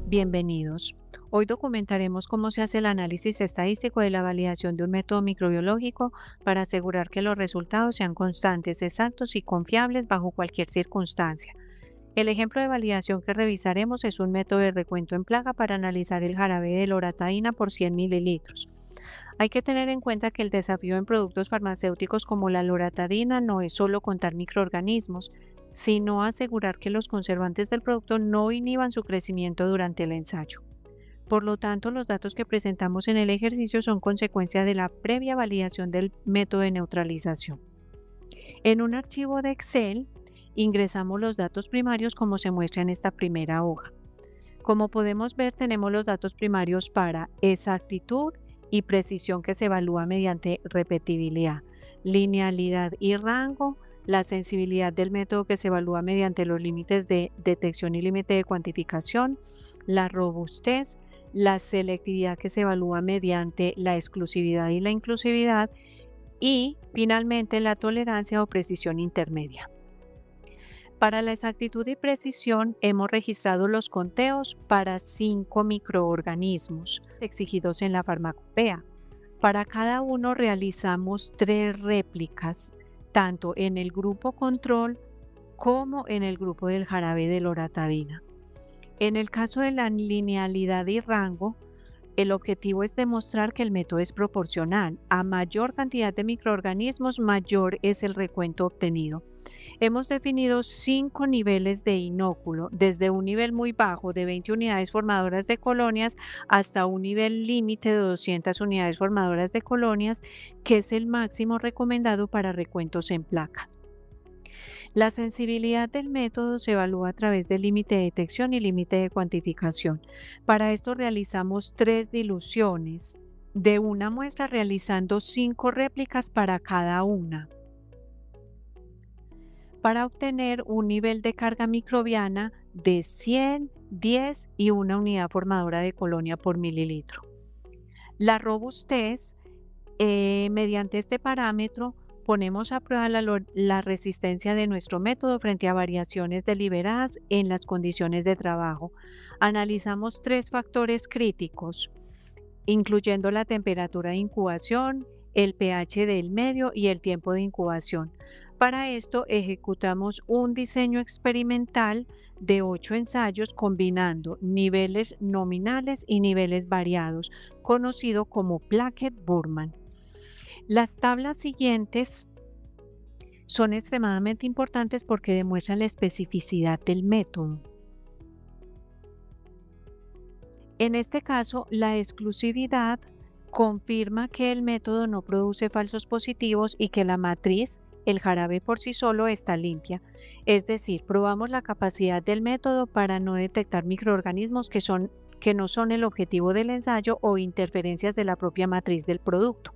Bienvenidos. Hoy documentaremos cómo se hace el análisis estadístico de la validación de un método microbiológico para asegurar que los resultados sean constantes, exactos y confiables bajo cualquier circunstancia. El ejemplo de validación que revisaremos es un método de recuento en plaga para analizar el jarabe de loratadina por 100 mililitros. Hay que tener en cuenta que el desafío en productos farmacéuticos como la loratadina no es solo contar microorganismos, sino asegurar que los conservantes del producto no inhiban su crecimiento durante el ensayo. Por lo tanto, los datos que presentamos en el ejercicio son consecuencia de la previa validación del método de neutralización. En un archivo de Excel, ingresamos los datos primarios como se muestra en esta primera hoja. Como podemos ver, tenemos los datos primarios para exactitud y precisión que se evalúa mediante repetibilidad, linealidad y rango, la sensibilidad del método que se evalúa mediante los límites de detección y límite de cuantificación, la robustez, la selectividad que se evalúa mediante la exclusividad y la inclusividad y finalmente la tolerancia o precisión intermedia. Para la exactitud y precisión hemos registrado los conteos para 5 microorganismos exigidos en la farmacopea. Para cada uno realizamos 3 réplicas, tanto en el grupo control como en el grupo del jarabe de loratadina. En el caso de la linealidad y rango, el objetivo es demostrar que el método es proporcional. A mayor cantidad de microorganismos, mayor es el recuento obtenido. Hemos definido 5 niveles de inóculo, desde un nivel muy bajo de 20 unidades formadoras de colonias hasta un nivel límite de 200 unidades formadoras de colonias, que es el máximo recomendado para recuentos en placa. La sensibilidad del método se evalúa a través del límite de detección y límite de cuantificación. Para esto realizamos 3 diluciones de una muestra realizando 5 réplicas para cada una, para obtener un nivel de carga microbiana de 100, 10 y una unidad formadora de colonia por mililitro. La robustez, mediante este parámetro, ponemos a prueba la resistencia de nuestro método frente a variaciones deliberadas en las condiciones de trabajo. Analizamos 3 factores críticos, incluyendo la temperatura de incubación, el pH del medio y el tiempo de incubación. Para esto ejecutamos un diseño experimental de 8 ensayos combinando niveles nominales y niveles variados, conocido como Plackett-Burman. Las tablas siguientes son extremadamente importantes porque demuestran la especificidad del método. En este caso, la exclusividad confirma que el método no produce falsos positivos y que la matriz, el jarabe por sí solo, está limpia. Es decir, probamos la capacidad del método para no detectar microorganismos que no son el objetivo del ensayo o interferencias de la propia matriz del producto.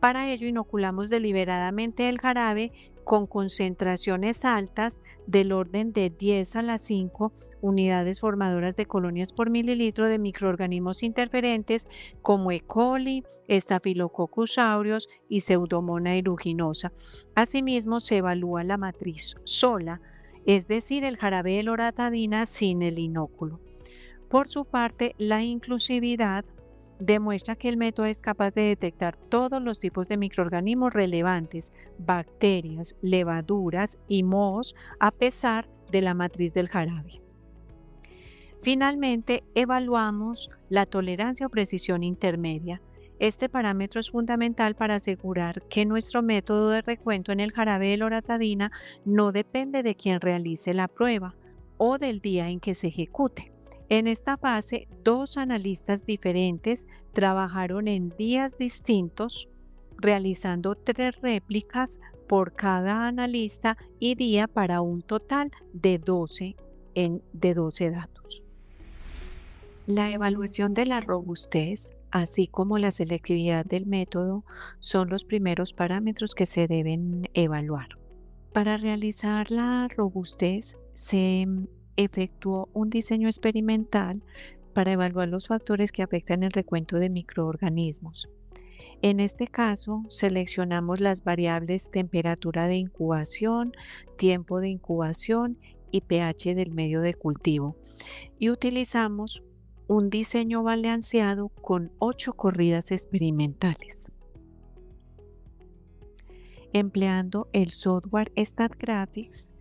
Para ello, inoculamos deliberadamente el jarabe con concentraciones altas del orden de 10 a la 5 unidades formadoras de colonias por mililitro de microorganismos interferentes como E. coli, Staphylococcus aureus y Pseudomonas aeruginosa. Asimismo, se evalúa la matriz sola, es decir, el jarabe de loratadina sin el inóculo. Por su parte, la inclusividad demuestra que el método es capaz de detectar todos los tipos de microorganismos relevantes, bacterias, levaduras y mohos, a pesar de la matriz del jarabe. Finalmente, evaluamos la tolerancia o precisión intermedia. Este parámetro es fundamental para asegurar que nuestro método de recuento en el jarabe de loratadina no depende de quien realice la prueba o del día en que se ejecute. En esta fase, 2 analistas diferentes trabajaron en días distintos, realizando 3 réplicas por cada analista y día para un total de 12 datos. La evaluación de la robustez, así como la selectividad del método, son los primeros parámetros que se deben evaluar. Para realizar la robustez, se efectuó un diseño experimental para evaluar los factores que afectan el recuento de microorganismos. En este caso, seleccionamos las variables temperatura de incubación, tiempo de incubación y pH del medio de cultivo. Y utilizamos un diseño balanceado con 8 corridas experimentales. Empleando el software StatGraphics,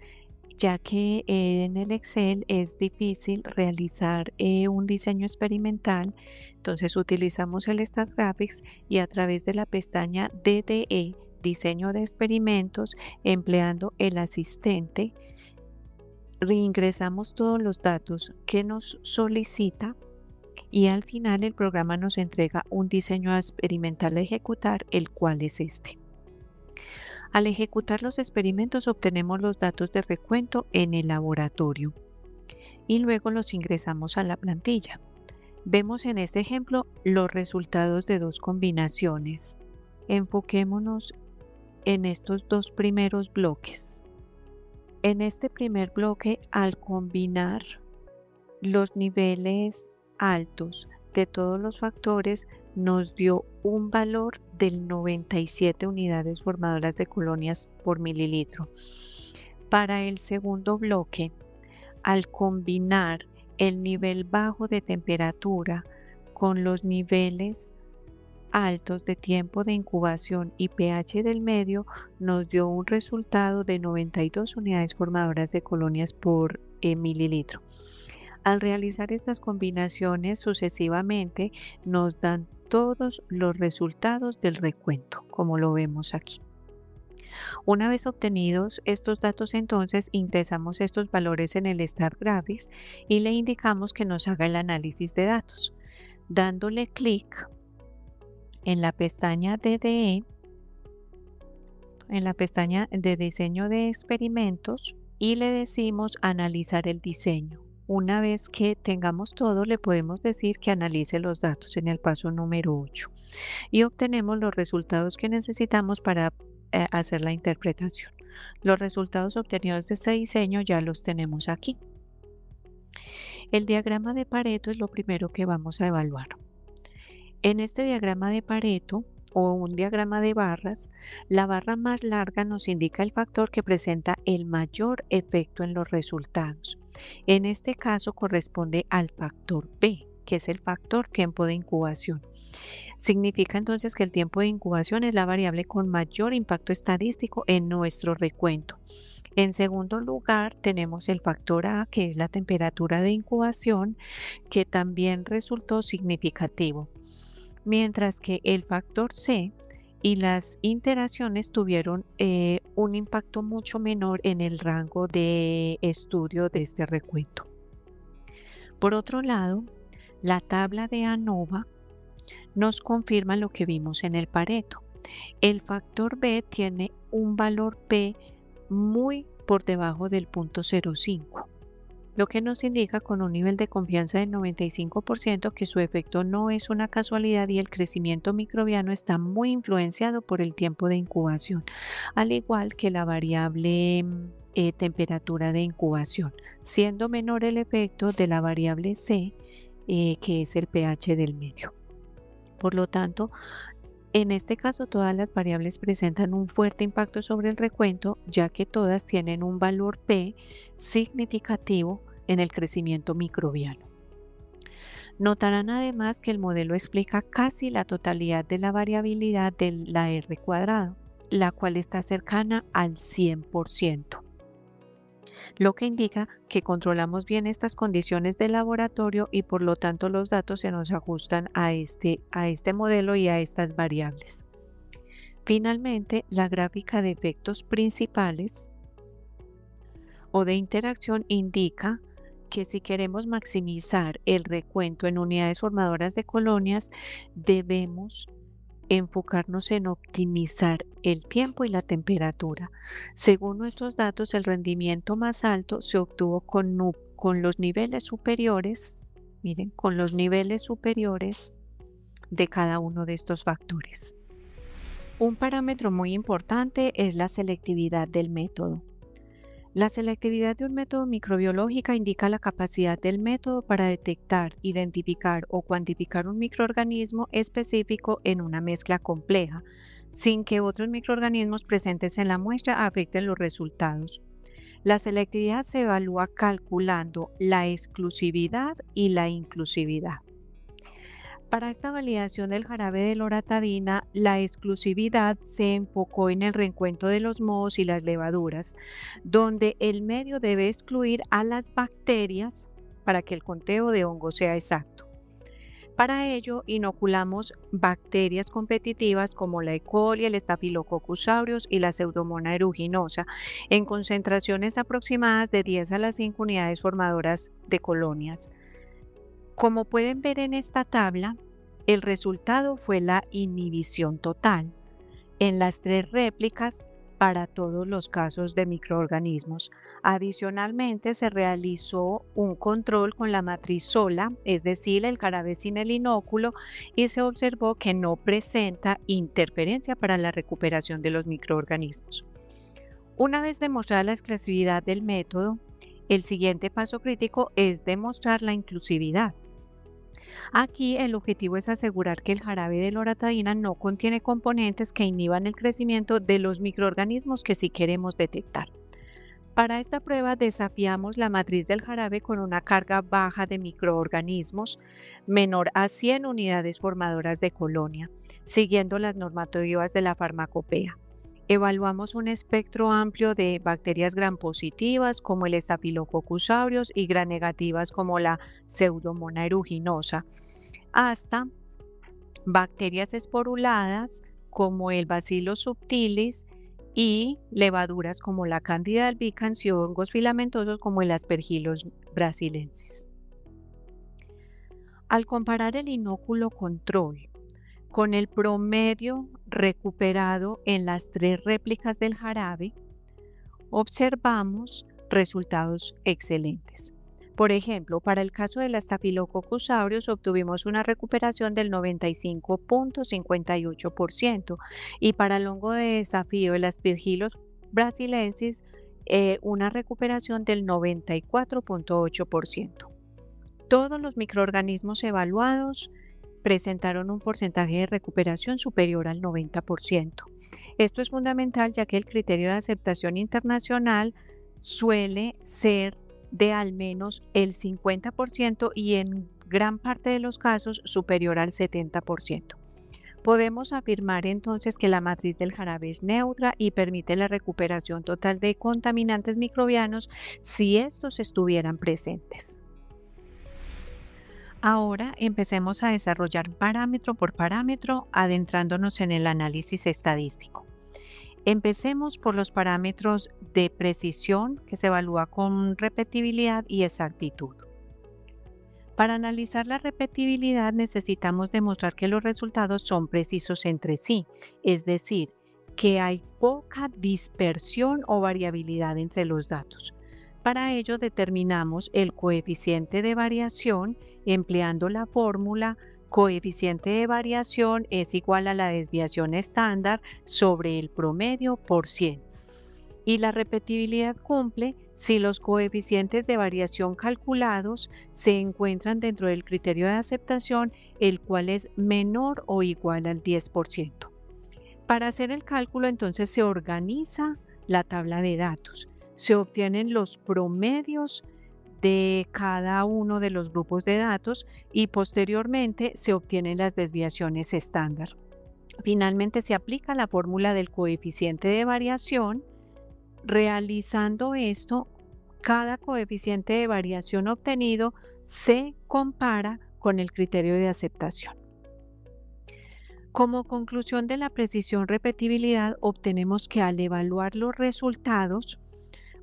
ya que en el Excel es difícil realizar un diseño experimental, entonces utilizamos el StatGraphics y a través de la pestaña DDE, Diseño de Experimentos, empleando el asistente, reingresamos todos los datos que nos solicita y al final el programa nos entrega un diseño experimental a ejecutar, el cual es este. Al ejecutar los experimentos obtenemos los datos de recuento en el laboratorio y luego los ingresamos a la plantilla. Vemos en este ejemplo los resultados de 2 combinaciones. Enfoquémonos en estos 2 primeros bloques. En este primer bloque, al combinar los niveles altos de todos los factores, nos dio un valor del 97 unidades formadoras de colonias por mililitro. Para el segundo bloque, al combinar el nivel bajo de temperatura con los niveles altos de tiempo de incubación y pH del medio, nos dio un resultado de 92 unidades formadoras de colonias por mililitro. Al realizar estas combinaciones sucesivamente, nos dan todos los resultados del recuento, como lo vemos aquí. Una vez obtenidos estos datos, entonces ingresamos estos valores en el StatGraphics y le indicamos que nos haga el análisis de datos. Dándole clic en la pestaña DDE, en la pestaña de diseño de experimentos, y le decimos analizar el diseño. Una vez que tengamos todo, le podemos decir que analice los datos en el paso número 8 y obtenemos los resultados que necesitamos para hacer la interpretación. Los resultados obtenidos de este diseño ya los tenemos aquí. El diagrama de Pareto es lo primero que vamos a evaluar. En este diagrama de Pareto o un diagrama de barras, la barra más larga nos indica el factor que presenta el mayor efecto en los resultados. En este caso corresponde al factor B, que es el factor tiempo de incubación. Significa entonces que el tiempo de incubación es la variable con mayor impacto estadístico en nuestro recuento. En segundo lugar, tenemos el factor A, que es la temperatura de incubación, que también resultó significativo. Mientras que el factor C y las interacciones tuvieron un impacto mucho menor en el rango de estudio de este recuento. Por otro lado, la tabla de ANOVA nos confirma lo que vimos en el Pareto. El factor B tiene un valor P muy por debajo del 0.05. Lo que nos indica con un nivel de confianza del 95% que su efecto no es una casualidad y el crecimiento microbiano está muy influenciado por el tiempo de incubación, al igual que la variable temperatura de incubación, siendo menor el efecto de la variable C, que es el pH del medio. Por lo tanto, en este caso, todas las variables presentan un fuerte impacto sobre el recuento, ya que todas tienen un valor P significativo en el crecimiento microbiano. Notarán además que el modelo explica casi la totalidad de la variabilidad de la R cuadrado, la cual está cercana al 100%. Lo que indica que controlamos bien estas condiciones de laboratorio y por lo tanto los datos se nos ajustan a este modelo y a estas variables. Finalmente, la gráfica de efectos principales o de interacción indica que si queremos maximizar el recuento en unidades formadoras de colonias, debemos enfocarnos en optimizar el tiempo y la temperatura. Según nuestros datos, el rendimiento más alto se obtuvo con los niveles superiores, miren, con los niveles superiores de cada uno de estos factores. Un parámetro muy importante es la selectividad del método. La selectividad de un método microbiológico indica la capacidad del método para detectar, identificar o cuantificar un microorganismo específico en una mezcla compleja, sin que otros microorganismos presentes en la muestra afecten los resultados. La selectividad se evalúa calculando la exclusividad y la inclusividad. Para esta validación del jarabe de loratadina, la exclusividad se enfocó en el reencuentro de los mohos y las levaduras, donde el medio debe excluir a las bacterias para que el conteo de hongos sea exacto. Para ello, inoculamos bacterias competitivas como la E. coli, el Staphylococcus aureus y la Pseudomonas aeruginosa en concentraciones aproximadas de 10 a las 5 unidades formadoras de colonias. Como pueden ver en esta tabla, el resultado fue la inhibición total en las 3 réplicas para todos los casos de microorganismos. Adicionalmente, se realizó un control con la matriz sola, es decir, el jarabe sin el inóculo, y se observó que no presenta interferencia para la recuperación de los microorganismos. Una vez demostrada la exclusividad del método, el siguiente paso crítico es demostrar la inclusividad. Aquí el objetivo es asegurar que el jarabe de loratadina no contiene componentes que inhiban el crecimiento de los microorganismos que sí queremos detectar. Para esta prueba desafiamos la matriz del jarabe con una carga baja de microorganismos menor a 100 unidades formadoras de colonia, siguiendo las normativas de la farmacopea. Evaluamos un espectro amplio de bacterias gram positivas como el Staphylococcus aureus y gram negativas como la Pseudomonas aeruginosa, hasta bacterias esporuladas como el Bacillus subtilis y levaduras como la Candida albicans y hongos filamentosos como el Aspergillus brasilensis. Al comparar el inóculo control con el promedio recuperado en las 3 réplicas del jarabe, observamos resultados excelentes. Por ejemplo, para el caso de la Staphylococcus aureus obtuvimos una recuperación del 95.58% y para el hongo de desafío, el Aspergillus brasilensis, una recuperación del 94.8%. Todos los microorganismos evaluados presentaron un porcentaje de recuperación superior al 90%. Esto es fundamental ya que el criterio de aceptación internacional suele ser de al menos el 50% y en gran parte de los casos superior al 70%. Podemos afirmar entonces que la matriz del jarabe es neutra y permite la recuperación total de contaminantes microbianos si estos estuvieran presentes. Ahora empecemos a desarrollar parámetro por parámetro, adentrándonos en el análisis estadístico. Empecemos por los parámetros de precisión, que se evalúa con repetibilidad y exactitud. Para analizar la repetibilidad necesitamos demostrar que los resultados son precisos entre sí, es decir, que hay poca dispersión o variabilidad entre los datos. Para ello determinamos el coeficiente de variación empleando la fórmula coeficiente de variación es igual a la desviación estándar sobre el promedio por 100. Y la repetibilidad cumple si los coeficientes de variación calculados se encuentran dentro del criterio de aceptación, el cual es menor o igual al 10%. Para hacer el cálculo entonces se organiza la tabla de datos. Se obtienen los promedios de cada uno de los grupos de datos y posteriormente se obtienen las desviaciones estándar. Finalmente se aplica la fórmula del coeficiente de variación. Realizando esto, cada coeficiente de variación obtenido se compara con el criterio de aceptación. Como conclusión de la precisión repetibilidad, obtenemos que al evaluar los resultados,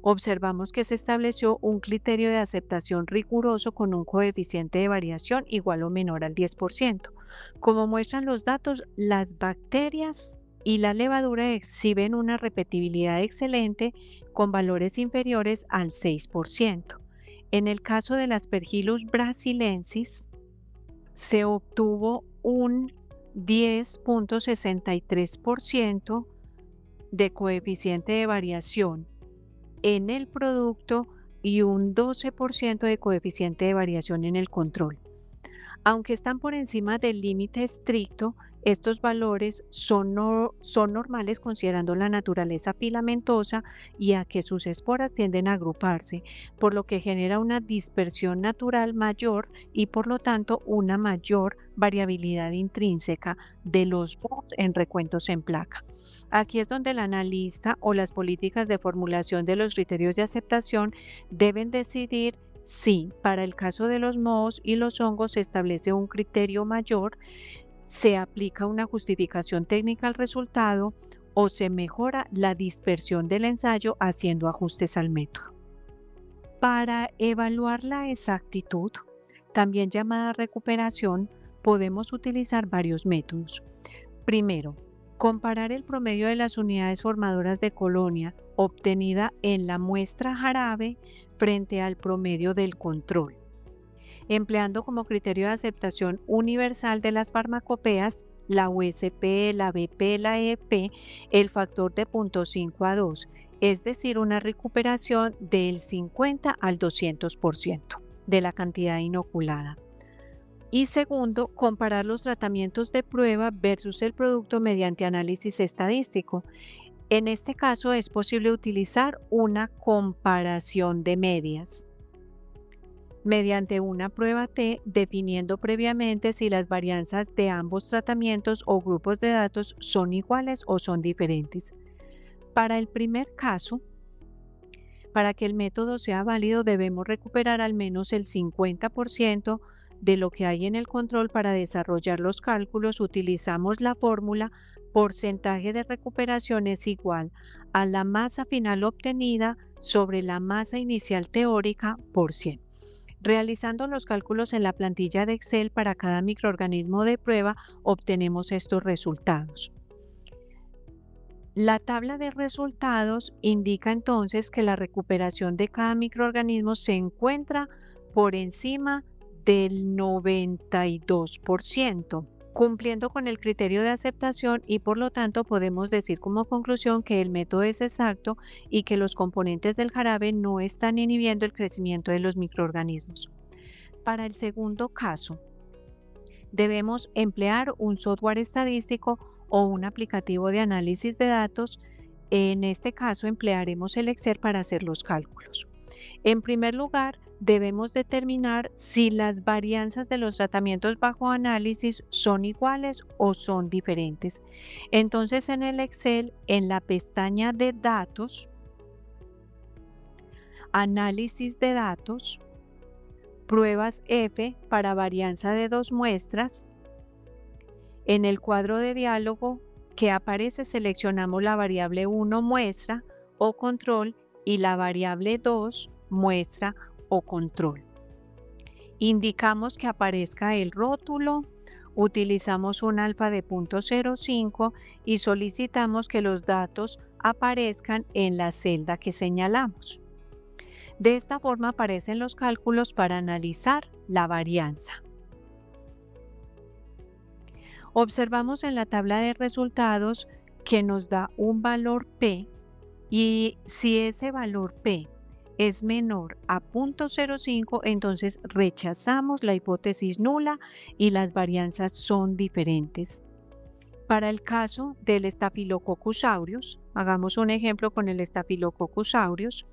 observamos que se estableció un criterio de aceptación riguroso con un coeficiente de variación igual o menor al 10%. Como muestran los datos, las bacterias y la levadura exhiben una repetibilidad excelente con valores inferiores al 6%. En el caso del Aspergillus brasilensis, se obtuvo un 10.63% de coeficiente de variación en el producto y un 12% de coeficiente de variación en el control. Aunque están por encima del límite estricto, estos valores son normales considerando la naturaleza filamentosa y a que sus esporas tienden a agruparse, por lo que genera una dispersión natural mayor y por lo tanto una mayor variabilidad intrínseca de los bots en recuentos en placa. Aquí es donde el analista o las políticas de formulación de los criterios de aceptación deben decidir si para el caso de los mohos y los hongos se establece un criterio mayor, se aplica una justificación técnica al resultado o se mejora la dispersión del ensayo haciendo ajustes al método. Para evaluar la exactitud, también llamada recuperación, podemos utilizar varios métodos. Primero, comparar el promedio de las unidades formadoras de colonia obtenida en la muestra jarabe frente al promedio del control, empleando como criterio de aceptación universal de las farmacopeas la USP, la BP, la EP, el factor de 0.5 a 2, es decir, una recuperación del 50 al 200% de la cantidad inoculada. Y segundo, comparar los tratamientos de prueba versus el producto mediante análisis estadístico. En este caso es posible utilizar una comparación de medias mediante una prueba T, definiendo previamente si las varianzas de ambos tratamientos o grupos de datos son iguales o son diferentes. Para el primer caso, para que el método sea válido, debemos recuperar al menos el 50% de lo que hay en el control. Para desarrollar los cálculos, utilizamos la fórmula porcentaje de recuperación es igual a la masa final obtenida sobre la masa inicial teórica por 100. Realizando los cálculos en la plantilla de Excel para cada microorganismo de prueba, obtenemos estos resultados. La tabla de resultados indica entonces que la recuperación de cada microorganismo se encuentra por encima del 92%, cumpliendo con el criterio de aceptación, y por lo tanto podemos decir como conclusión que el método es exacto y que los componentes del jarabe no están inhibiendo el crecimiento de los microorganismos. Para el segundo caso, debemos emplear un software estadístico o un aplicativo de análisis de datos. En este caso emplearemos el Excel para hacer los cálculos. En primer lugar, debemos determinar si las varianzas de los tratamientos bajo análisis son iguales o son diferentes. Entonces, en el Excel, en la pestaña de datos, análisis de datos, pruebas F para varianza de 2 muestras, en el cuadro de diálogo que aparece seleccionamos la variable 1 muestra o control y la variable 2 muestra o control. Indicamos que aparezca el rótulo, utilizamos un alfa de 0.05 y solicitamos que los datos aparezcan en la celda que señalamos. De esta forma aparecen los cálculos para analizar la varianza. Observamos en la tabla de resultados que nos da un valor P, y si ese valor P es menor a 0.05, entonces rechazamos la hipótesis nula y las varianzas son diferentes. Para el caso del Staphylococcus aureus, hagamos un ejemplo con el Staphylococcus aureus,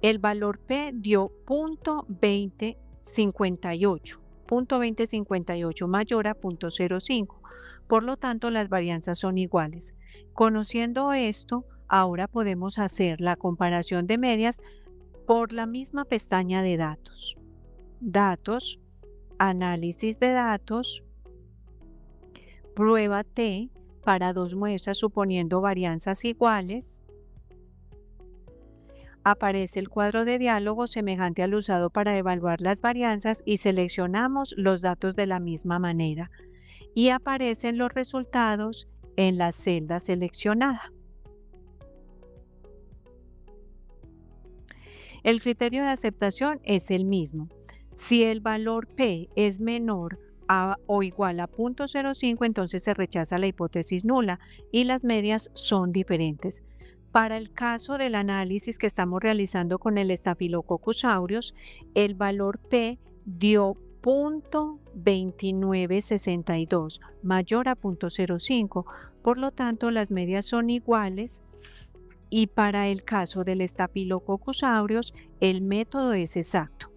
el valor P dio 0.2058 mayor a 0.05. Por lo tanto, las varianzas son iguales. Conociendo esto, ahora podemos hacer la comparación de medias por la misma pestaña de datos. Datos, análisis de datos, prueba T para 2 muestras suponiendo varianzas iguales. Aparece el cuadro de diálogo semejante al usado para evaluar las varianzas y seleccionamos los datos de la misma manera. Y aparecen los resultados en la celda seleccionada. El criterio de aceptación es el mismo. Si el valor P es menor a o igual a 0.05, entonces se rechaza la hipótesis nula y las medias son diferentes. Para el caso del análisis que estamos realizando con el Staphylococcus aureus, el valor P dio .2962 mayor a .05. Por lo tanto, las medias son iguales y para el caso del Staphylococcus aureus, el método es exacto.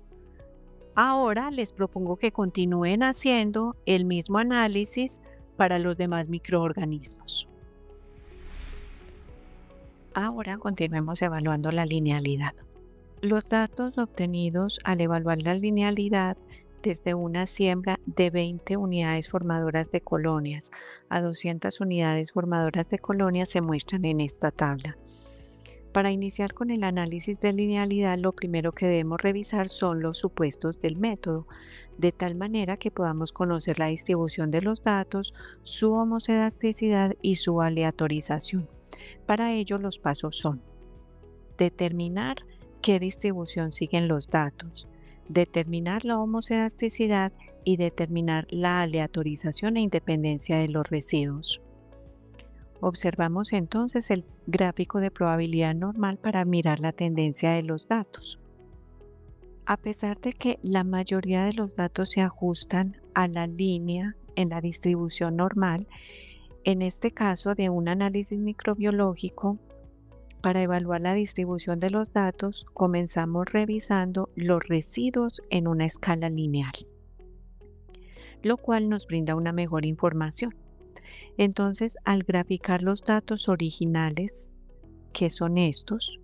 Ahora les propongo que continúen haciendo el mismo análisis para los demás microorganismos. Ahora continuemos evaluando la linealidad. Los datos obtenidos al evaluar la linealidad desde una siembra de 20 unidades formadoras de colonias a 200 unidades formadoras de colonias se muestran en esta tabla. Para iniciar con el análisis de linealidad, lo primero que debemos revisar son los supuestos del método, de tal manera que podamos conocer la distribución de los datos, su homoscedasticidad y su aleatorización. Para ello, los pasos son: determinar qué distribución siguen los datos, determinar la homoscedasticidad y determinar la aleatorización e independencia de los residuos. Observamos entonces el gráfico de probabilidad normal para mirar la tendencia de los datos. A pesar de que la mayoría de los datos se ajustan a la línea en la distribución normal, en este caso de un análisis microbiológico, para evaluar la distribución de los datos, comenzamos revisando los residuos en una escala lineal, lo cual nos brinda una mejor información. Entonces, al graficar los datos originales, que son estos,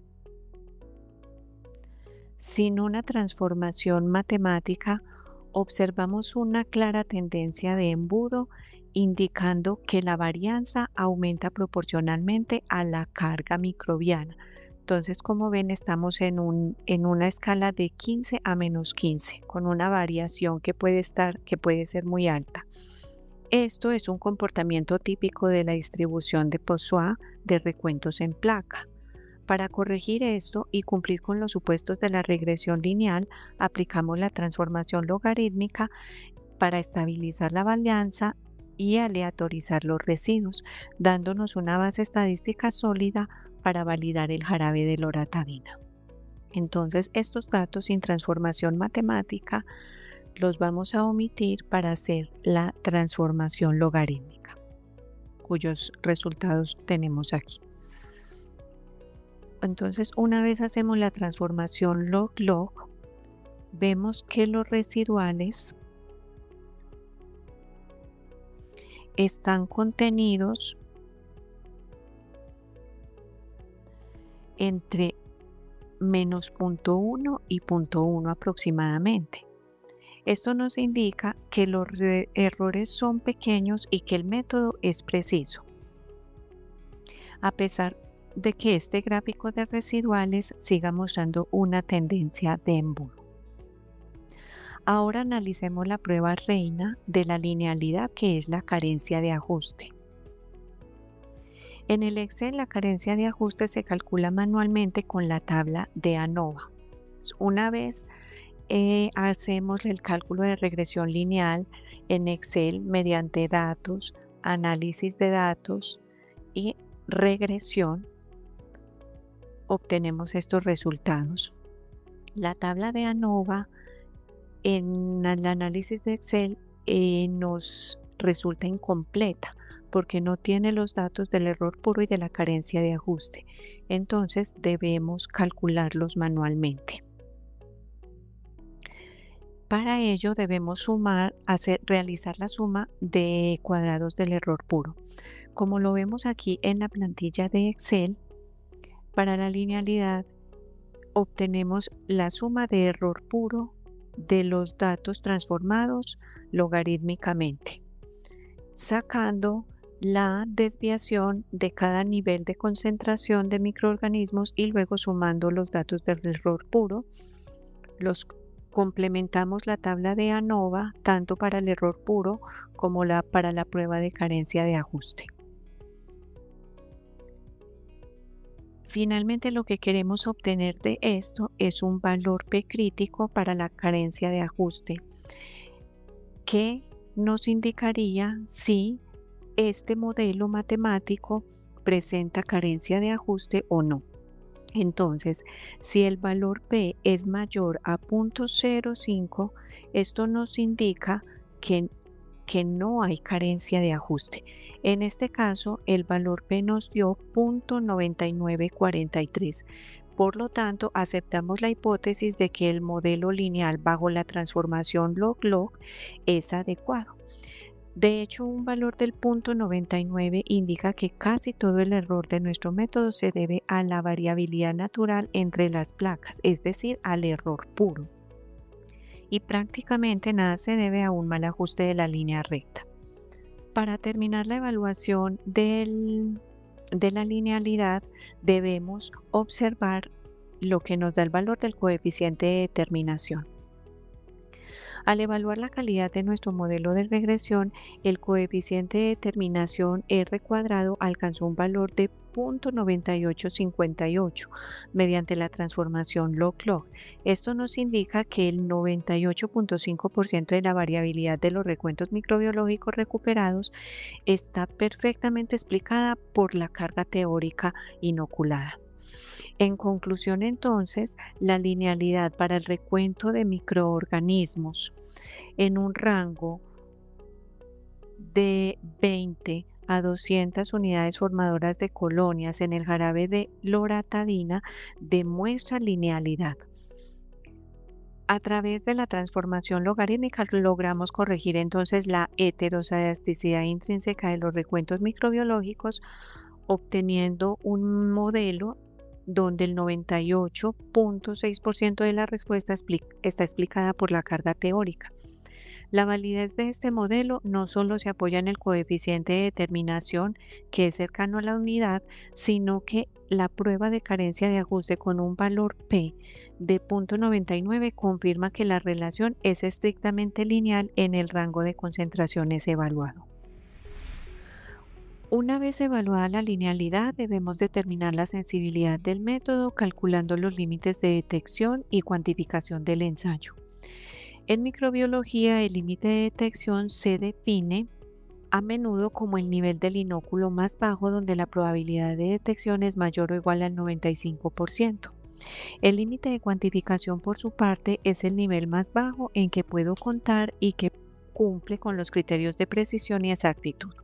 sin una transformación matemática, observamos una clara tendencia de embudo indicando que la varianza aumenta proporcionalmente a la carga microbiana. Entonces, como ven, estamos en una escala de 15 a menos 15, con una variación que puede ser muy alta. Esto es un comportamiento típico de la distribución de Poisson de recuentos en placa. Para corregir esto y cumplir con los supuestos de la regresión lineal, aplicamos la transformación logarítmica para estabilizar la varianza y aleatorizar los residuos, dándonos una base estadística sólida para validar el jarabe de loratadina. Entonces, estos datos sin transformación matemática los vamos a omitir para hacer la transformación logarítmica, cuyos resultados tenemos aquí. Entonces, una vez hacemos la transformación log-log, vemos que los residuales están contenidos entre menos 0.1 y 0.1 aproximadamente. Esto nos indica que los errores son pequeños y que el método es preciso, a pesar de que este gráfico de residuales siga mostrando una tendencia de embudo. Ahora analicemos la prueba reina de la linealidad, que es la carencia de ajuste. En el Excel, la carencia de ajuste se calcula manualmente con la tabla de ANOVA. Una vez hacemos el cálculo de regresión lineal en Excel mediante datos, análisis de datos y regresión, obtenemos estos resultados. La tabla de ANOVA en el análisis de Excel nos resulta incompleta porque no tiene los datos del error puro y de la carencia de ajuste. Entonces debemos calcularlos manualmente. Para ello debemos realizar la suma de cuadrados del error puro. Como lo vemos aquí en la plantilla de Excel, para la linealidad obtenemos la suma de error puro de los datos transformados logarítmicamente, sacando la desviación de cada nivel de concentración de microorganismos y luego sumando los datos del error puro. Los complementamos la tabla de ANOVA tanto para el error puro como para la prueba de carencia de ajuste. Finalmente, lo que queremos obtener de esto es un valor P crítico para la carencia de ajuste, que nos indicaría si este modelo matemático presenta carencia de ajuste o no. Entonces, si el valor P es mayor a 0.05, esto nos indica que, que no hay carencia de ajuste. En este caso, el valor P nos dio 0.9943. Por lo tanto, aceptamos la hipótesis de que el modelo lineal bajo la transformación log-log es adecuado. De hecho, un valor del punto 99 indica que casi todo el error de nuestro método se debe a la variabilidad natural entre las placas, es decir, al error puro. Y prácticamente nada se debe a un mal ajuste de la línea recta. Para terminar la evaluación de la linealidad, debemos observar lo que nos da el valor del coeficiente de determinación. Al evaluar la calidad de nuestro modelo de regresión, el coeficiente de determinación R cuadrado alcanzó un valor de 0.9858 mediante la transformación log-log. Esto nos indica que el 98.5% de la variabilidad de los recuentos microbiológicos recuperados está perfectamente explicada por la carga teórica inoculada. En conclusión, entonces, la linealidad para el recuento de microorganismos en un rango de 20 a 200 unidades formadoras de colonias en el jarabe de loratadina demuestra linealidad. A través de la transformación logarítmica logramos corregir entonces la heterozadiasticidad intrínseca de los recuentos microbiológicos, obteniendo un modelo donde el 98.6% de la respuesta está explicada por la carga teórica. La validez de este modelo no solo se apoya en el coeficiente de determinación, que es cercano a la unidad, sino que la prueba de carencia de ajuste con un valor P de 0.99 confirma que la relación es estrictamente lineal en el rango de concentraciones evaluado. Una vez evaluada la linealidad, debemos determinar la sensibilidad del método calculando los límites de detección y cuantificación del ensayo. En microbiología, el límite de detección se define a menudo como el nivel del inóculo más bajo donde la probabilidad de detección es mayor o igual al 95%. El límite de cuantificación, por su parte, es el nivel más bajo en que puedo contar y que cumple con los criterios de precisión y exactitud.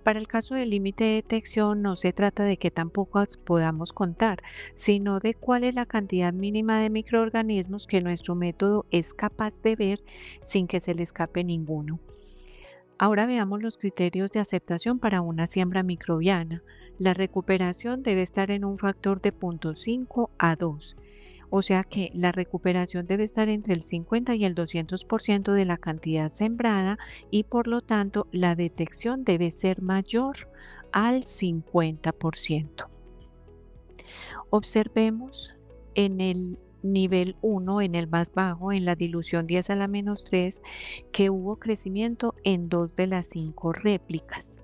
Para el caso del límite de detección no se trata de que tampoco podamos contar, sino de cuál es la cantidad mínima de microorganismos que nuestro método es capaz de ver sin que se le escape ninguno. Ahora veamos los criterios de aceptación para una siembra microbiana. La recuperación debe estar en un factor de 0.5 a 2. O sea que la recuperación debe estar entre el 50 y el 200% de la cantidad sembrada y por lo tanto la detección debe ser mayor al 50%. Observemos en el nivel 1, en el más bajo, en la dilución 10 a la menos 3, que hubo crecimiento en 2 de las 5 réplicas.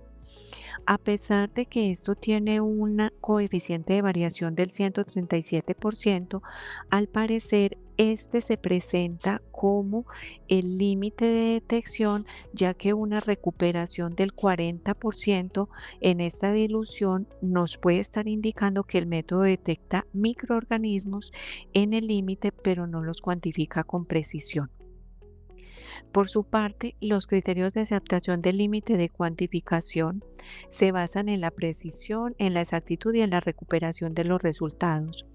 A pesar de que esto tiene un coeficiente de variación del 137%, al parecer este se presenta como el límite de detección, ya que una recuperación del 40% en esta dilución nos puede estar indicando que el método detecta microorganismos en el límite, pero no los cuantifica con precisión. Por su parte, los criterios de aceptación del límite de cuantificación se basan en la precisión, en la exactitud y en la recuperación de los resultados.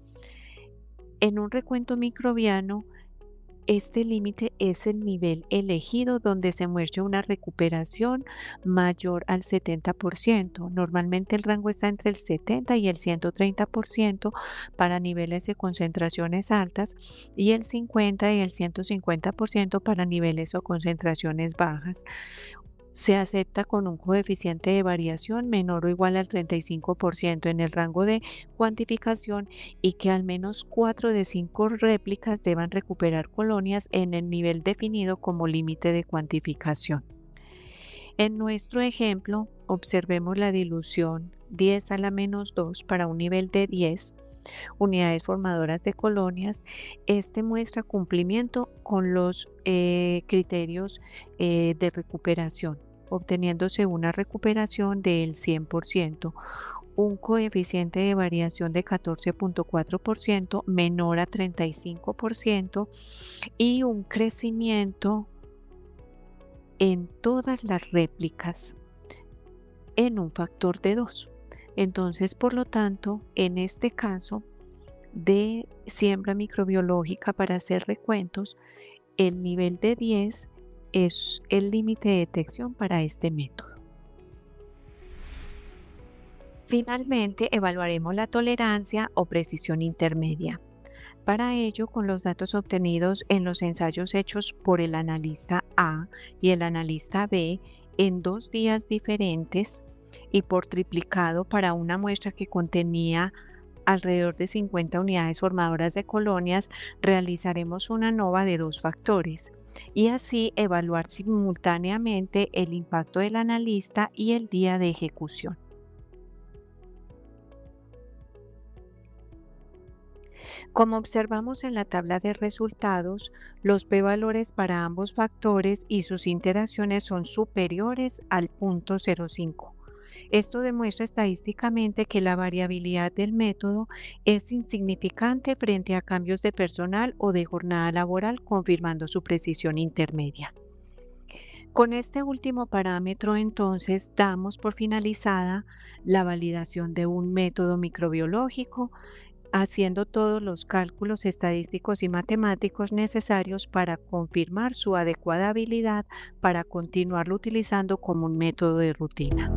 En un recuento microbiano, este límite es el nivel elegido donde se muestra una recuperación mayor al 70%. Normalmente el rango está entre el 70 y el 130% para niveles de concentraciones altas y el 50 y el 150% para niveles o concentraciones bajas. Se acepta con un coeficiente de variación menor o igual al 35% en el rango de cuantificación y que al menos 4 de 5 réplicas deban recuperar colonias en el nivel definido como límite de cuantificación. En nuestro ejemplo, observemos la dilución 10 a la menos 2 para un nivel de 10 unidades formadoras de colonias. Este muestra cumplimiento con los criterios de recuperación, obteniéndose una recuperación del 100%, un coeficiente de variación de 14,4% menor a 35% y un crecimiento en todas las réplicas en un factor de 2. Entonces, por lo tanto, en este caso de siembra microbiológica para hacer recuentos, el nivel de 10 es el límite de detección para este método. Finalmente, evaluaremos la tolerancia o precisión intermedia. Para ello, con los datos obtenidos en los ensayos hechos por el analista A y el analista B en 2 días diferentes y por triplicado para una muestra que contenía alrededor de 50 unidades formadoras de colonias, realizaremos una ANOVA de 2 factores y así evaluar simultáneamente el impacto del analista y el día de ejecución. Como observamos en la tabla de resultados, los p-valores para ambos factores y sus interacciones son superiores al 0.05. Esto demuestra estadísticamente que la variabilidad del método es insignificante frente a cambios de personal o de jornada laboral, confirmando su precisión intermedia. Con este último parámetro, entonces, damos por finalizada la validación de un método microbiológico, haciendo todos los cálculos estadísticos y matemáticos necesarios para confirmar su adecuada habilidad para continuarlo utilizando como un método de rutina.